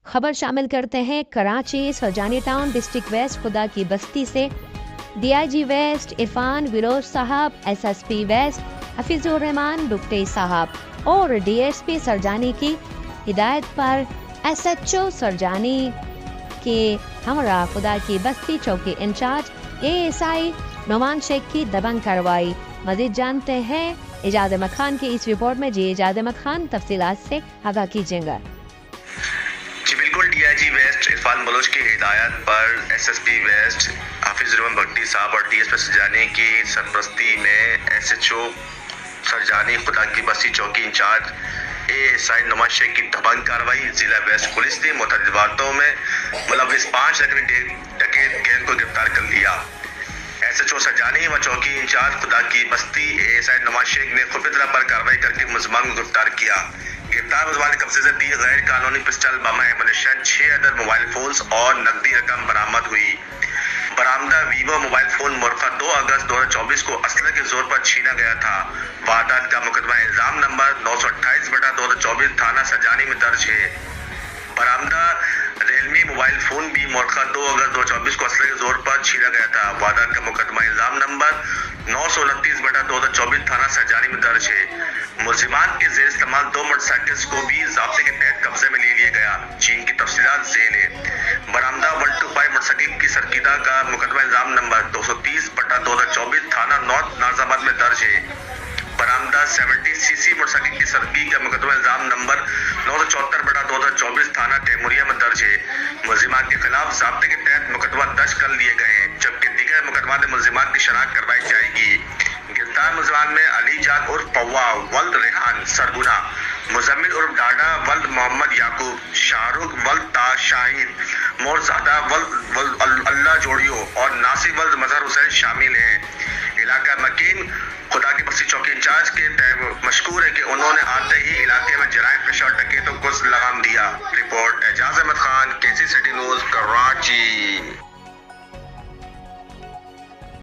खबर शामिल करते हैं Karachi Surjani town district west खुदा की बस्ती से डीआईजी वेस्ट इरफान विरोज साहब, एसएसपी वेस्ट हफीजुर रहमान डुगटी साहब और डीएसपी सरजानी की हिदायत पर एसएचओ सरजानी के हमरा खुदा की बस्ती चौकी इंचार्ज एएसआई नुमान शेख की दबंग कार्रवाई। मजीद जानते हैं इजाज़ अहमद खान की इस रिपोर्ट में। जी इजाज़ अहमद खान तफसीलात से आगाह कीजिएगा। जी बिल्कुल, डीआईजी वेस्ट इरफान बलोच की हिदायत पर एसएसपी वेस्ट हाफिज रहमान भट्टी साहब और डीएसपी सरजानी की सरपरस्ती में एसएचओ सरजानी खुदा की बस्ती चौकी इंचार्ज एएसआई नुमान शेख की दबंग कार्रवाई। जिला वेस्ट पुलिस ने मुतअद्दिद वारदातों में मुलव्विस 5 डकैत गैंग को गिरफ्तार कर लिया। एसएचओ सरजानी व चौकी इंचार्ज खुदा की बस्ती एएसआई नुमान शेख ने खुफिया तौर पर कार्रवाई करके मुलजमान को गिरफ्तार किया। गिरफ्तार मुलजमान के कब्जे से 30 गैर कानूनी पिस्टल, बम एमुनेशन, 6 अदद मोबाइल फोन्स और नकदी रकम बरामद हुई। बरामदा वीवो मोबाइल फोन मुरखा 2 अगस्त 2024 को असले के जोर पर छीना गया था। वारदात का मुकदमा इल्जाम नंबर 928/2024 थाना सरजानी में दर्ज है। बरामदा रियलमी मोबाइल फोन भी मुरखा 2 अगस्त 2024 को असले के जोर पर छीना गया था। वारदात का मुकदमा इल्जाम नंबर 929/2024 थाना सरजानी में दर्ज है। मुलजिमान के जेर इस्तेमाल 2 मोटरसाइकिल्स को भी ज़ाब्ते के तहत कब्जे में ले लिया गया, जिनकी तफसीलात ज़ेल है। बरामदा 125 मोटरसाइकिल की सरकीदा का मुकदमा इल्जाम नंबर 230/2024 थाना नॉर्थ नाजाबाद में दर्ज है। बरामदा 70 सीसी मोटरसाइकिल की सरकी का मुकदमा इल्जाम नंबर 974/2024 थाना तैमूरिया में दर्ज है। मुलजिमान के खिलाफ ज़ाब्ते के तहत मुकदमा दर्ज कर लिए गए हैं, जबकि दीगर मुकदमा में मुलजिमान की शनाख्त करवाई जाएगी। गिरफ्तार मुलजिमान में अली जान उर्फ पव्वा वल्द रेहान सरगुना, मुजम्मिल उर्फ डाडा वल्द मोहम्मद याकूब, शाहरुख वल्द ताज शाहिद, मोरजादा वल्द अल्लाह जोड़ियो और नासिर वल्द मजहर हुसैन शामिल हैं। इलाका मकीन खुदा की बस्ती चौकी इंचार्ज के मशकूर है कि उन्होंने आते ही इलाके में जराइम पेशा और डकैतों को लगाम दिया। रिपोर्ट एजाज अहमद खान, केसी सिटी न्यूज़, कराची।